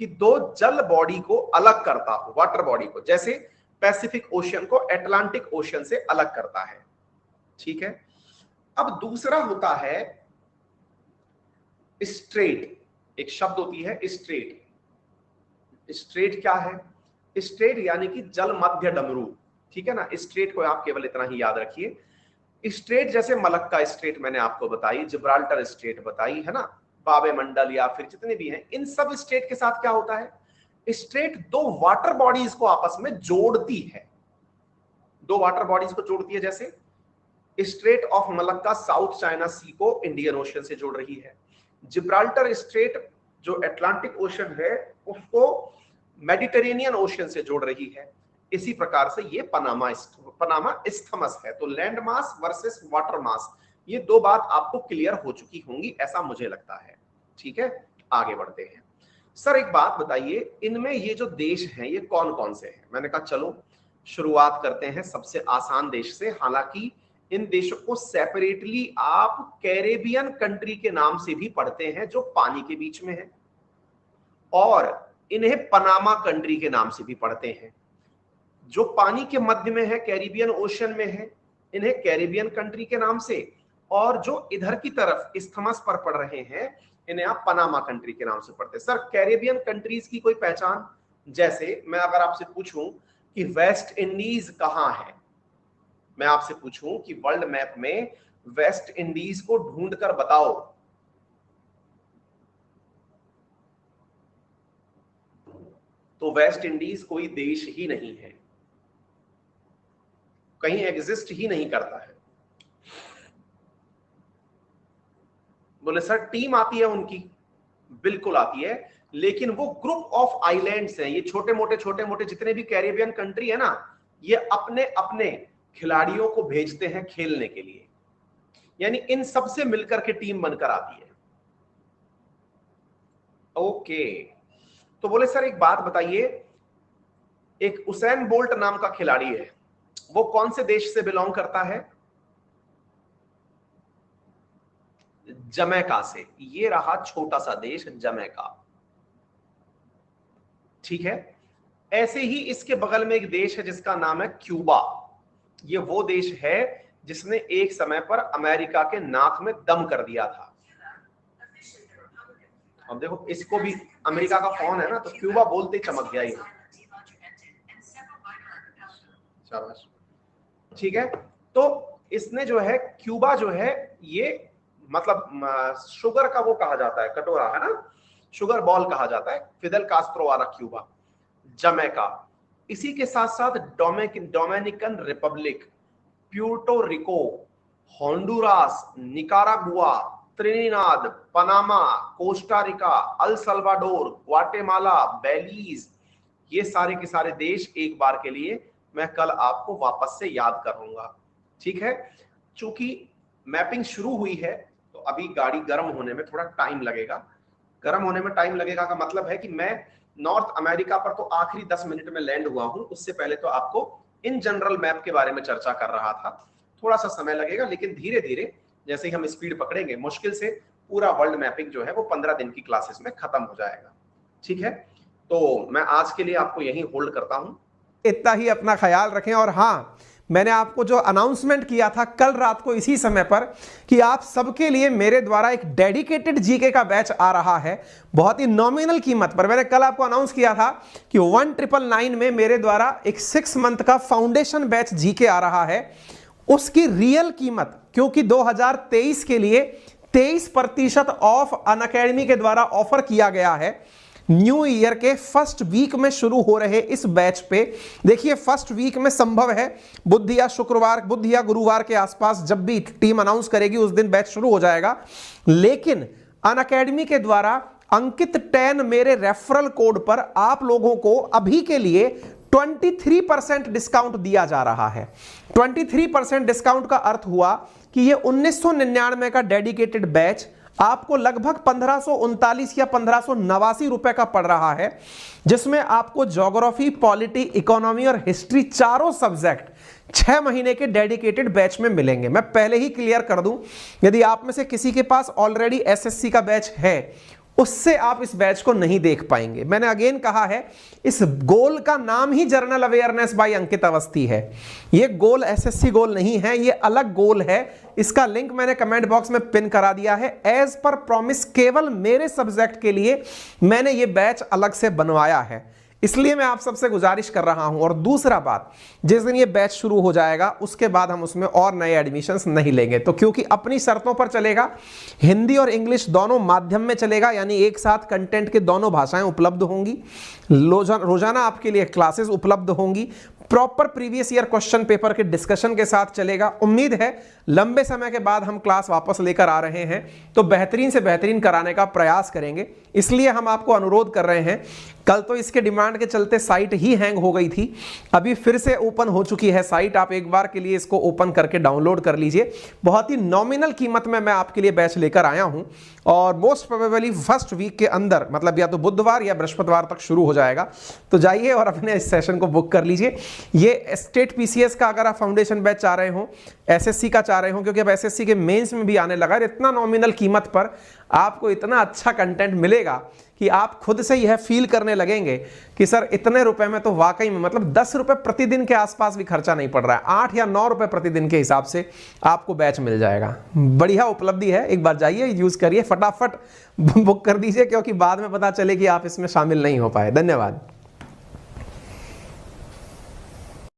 कि दो जल बॉडी को अलग करता हो, वाटर बॉडी को, जैसे पैसिफिक ओशियन को अटलांटिक ओशियन से अलग करता है। ठीक है। अब दूसरा होता है स्ट्रेट। एक शब्द होती है स्ट्रेट। स्ट्रेट क्या है? स्ट्रेट यानी कि जल मध्य डमरू। ठीक है ना। स्ट्रेट को आप केवल इतना ही याद रखिए। स्ट्रेट जैसे मलक्का स्ट्रेट मैंने आपको बताई, जिब्राल्टर स्ट्रेट बताई है ना, बाबे मंडल या फिर जितने भी हैं, इन सब स्ट्रेट के साथ क्या होता है? स्ट्रेट दो वाटर बॉडीज को आपस में जोड़ती है। दो वाटर बॉडीज को जोड़ती है, जैसे Strait of Malacca South China Sea को इंडियन ओशन से जोड़ रही है। जिब्राल्टर स्ट्रेट जो अटलांटिक ओशन है उसको मेडिटेरेनियन ओशन से जोड़ रही है। इसी प्रकार से ये पनामा इस्थमस है। तो land mass versus water mass, ये दो बात आपको क्लियर हो चुकी होंगी, ऐसा मुझे लगता है। ठीक है, आगे बढ़ते हैं। सर एक बात बताइए, इनमें ये जो देश हैं ये कौन कौन से हैं? मैंने कहा चलो शुरुआत करते हैं सबसे आसान देश से। हालांकि इन देशों को सेपरेटली आप कैरेबियन कंट्री के नाम से भी पढ़ते हैं, जो पानी के बीच में है, और इन्हें पनामा कंट्री के नाम से भी पढ़ते हैं, जो पानी के मध्य में है, कैरिबियन ओशन में है, इन्हें कैरिबियन कंट्री के नाम से, और जो इधर की तरफ इस्थमस पर पड़ रहे हैं इन्हें आप पनामा कंट्री के नाम से पढ़ते हैं। सर कैरिबियन कंट्रीज की कोई पहचान? जैसे मैं अगर आपसे पूछूं कि वेस्ट इंडीज कहां है, मैं आपसे पूछूं कि वर्ल्ड मैप में वेस्ट इंडीज को ढूंढ कर बताओ, तो वेस्ट इंडीज कोई देश ही नहीं है, कहीं एग्जिस्ट ही नहीं करता है। बोले सर टीम आती है उनकी, बिल्कुल आती है, लेकिन वो ग्रुप ऑफ आइलैंड्स हैं। ये छोटे मोटे जितने भी कैरिबियन कंट्री है ना, ये अपने अपने खिलाड़ियों को भेजते हैं खेलने के लिए, यानी इन सब से मिलकर के टीम बनकर आती है। ओके, तो बोले सर एक बात बताइए, एक उसेन बोल्ट नाम का खिलाड़ी है, वो कौन से देश से बिलोंग करता है? जमैका से। ये रहा छोटा सा देश जमैका। ठीक है। ऐसे ही इसके बगल में एक देश है जिसका नाम है क्यूबा। ये वो देश है जिसने एक समय पर अमेरिका के नाक में दम कर दिया था। अब देखो, इसको भी अमेरिका का फोन है ना, तो क्यूबा बोलते ही चमक गया ये। शाबाश। ठीक है, तो इसने जो है क्यूबा जो है ये मतलब शुगर का वो कहा जाता है, कटोरा है ना, शुगर बॉल कहा जाता है, फिदेल कास्ट्रो वाला क्यूबा। जमैका, इसी के साथ साथ Dominican Republic, Puerto Rico, Honduras, Nicaragua, Trinidad, Panama, Costa Rica, El Salvador, Guatemala, Belize, ये सारे के सारे देश एक बार के लिए मैं कल आपको वापस से याद करूंगा। ठीक है, चूंकि मैपिंग शुरू हुई है तो अभी गाड़ी गर्म होने में थोड़ा टाइम लगेगा। गर्म होने में टाइम लगेगा का मतलब है कि मैं नॉर्थ अमेरिका पर तो आखिरी 10 मिनट में लैंड हुआ हूं, उससे पहले तो आपको इन जनरल मैप के बारे में चर्चा कर रहा था। थोड़ा सा समय लगेगा, लेकिन धीरे धीरे जैसे ही हम स्पीड पकड़ेंगे, मुश्किल से पूरा वर्ल्ड मैपिंग जो है वो 15 दिन की क्लासेस में खत्म हो जाएगा। ठीक है, तो मैं आज के लिए आपको यहीं होल्ड करता हूं। इतना ही अपना ख्याल रखें। और हाँ, मैंने आपको जो अनाउंसमेंट किया था कल रात को इसी समय पर कि आप सबके लिए मेरे द्वारा एक डेडिकेटेड जीके का बैच आ रहा है, बहुत ही नॉमिनल कीमत पर। मैंने कल आपको अनाउंस किया था कि 1999 में मेरे द्वारा एक 6 मंथ का फाउंडेशन बैच जीके आ रहा है। उसकी रियल कीमत, क्योंकि 2023 के लिए 23% ऑफ अनअकैडमी के द्वारा ऑफर किया गया है, न्यू ईयर के फर्स्ट वीक में शुरू हो रहे इस बैच पे। देखिए, फर्स्ट वीक में संभव है बुध या गुरुवार के आसपास, जब भी टीम अनाउंस करेगी उस दिन बैच शुरू हो जाएगा। लेकिन अनअकैडमी के द्वारा अंकित 10 मेरे रेफरल कोड पर आप लोगों को अभी के लिए 23% डिस्काउंट दिया जा रहा है। 23% डिस्काउंट का अर्थ हुआ कि ये 1999 का डेडिकेटेड बैच आपको लगभग 1539 या 1589 रुपए का पड़ रहा है, जिसमें आपको ज्योग्राफी, पॉलिटी, इकोनॉमी और हिस्ट्री चारों सब्जेक्ट 6 महीने के डेडिकेटेड बैच में मिलेंगे। मैं पहले ही क्लियर कर दूं, यदि आप में से किसी के पास ऑलरेडी एसएससी का बैच है, उससे आप इस बैच को नहीं देख पाएंगे। मैंने अगेन कहा है, इस गोल का नाम ही जर्नल अवेयरनेस बाय अंकित अवस्थी है। ये गोल एसएससी गोल नहीं है, ये अलग गोल है। इसका लिंक मैंने कमेंट बॉक्स में पिन करा दिया है। एज पर प्रॉमिस केवल मेरे सब्जेक्ट के लिए मैंने ये बैच अलग से बनवाया है, इसलिए मैं आप सबसे गुजारिश कर रहा हूं। और दूसरा बात, जिस दिन ये बैच शुरू हो जाएगा उसके बाद हम उसमें और नए एडमिशन्स नहीं लेंगे, तो क्योंकि अपनी शर्तों पर चलेगा, हिंदी और इंग्लिश दोनों माध्यम में चलेगा, यानी एक साथ कंटेंट के दोनों भाषाएं उपलब्ध होंगी, रोजाना आपके लिए क्लासेस उपलब्ध होंगी, proper previous year question paper के डिस्कशन के साथ चलेगा। उम्मीद है लंबे समय के बाद हम क्लास वापस लेकर आ रहे हैं, तो बेहतरीन से बेहतरीन कराने का प्रयास करेंगे। इसलिए हम आपको अनुरोध कर रहे हैं, कल तो इसके डिमांड के चलते साइट ही हैंग हो गई थी, अभी फिर से ओपन हो चुकी है साइट। आप एक बार के लिए इसको ओपन करके डाउनलोड कर लीजिए। बहुत ही नॉमिनल कीमत में मैं आपके लिए बैच लेकर आया हूं, और मोस्ट प्रोबेबली फर्स्ट वीक के अंदर, मतलब या तो बुधवार या बृहस्पतिवार तक शुरू हो जाएगा। तो जाइए और अपने इस सेशन को बुक कर लीजिए। ये स्टेट पीसीएस का अगर आप फाउंडेशन बैच चाह रहे हो, एसएससी का चाह रहे हो, क्योंकि अब एसएससी के मेंस में भी आने लगा है, इतना नॉमिनल कीमत पर आपको इतना अच्छा कंटेंट मिलेगा कि आप खुद से यह फील करने लगेंगे कि सर इतने रुपए में तो वाकई में, मतलब 10 रुपए प्रतिदिन के आसपास भी खर्चा नहीं पड़ रहा है, 8 या 9 रुपए प्रतिदिन के हिसाब से आपको बैच मिल जाएगा। बढ़िया उपलब्धि है, एक बार जाइए, यूज करिए, फटाफट बुक कर दीजिए, क्योंकि बाद में पता चले कि आप इसमें शामिल नहीं हो पाए। धन्यवाद।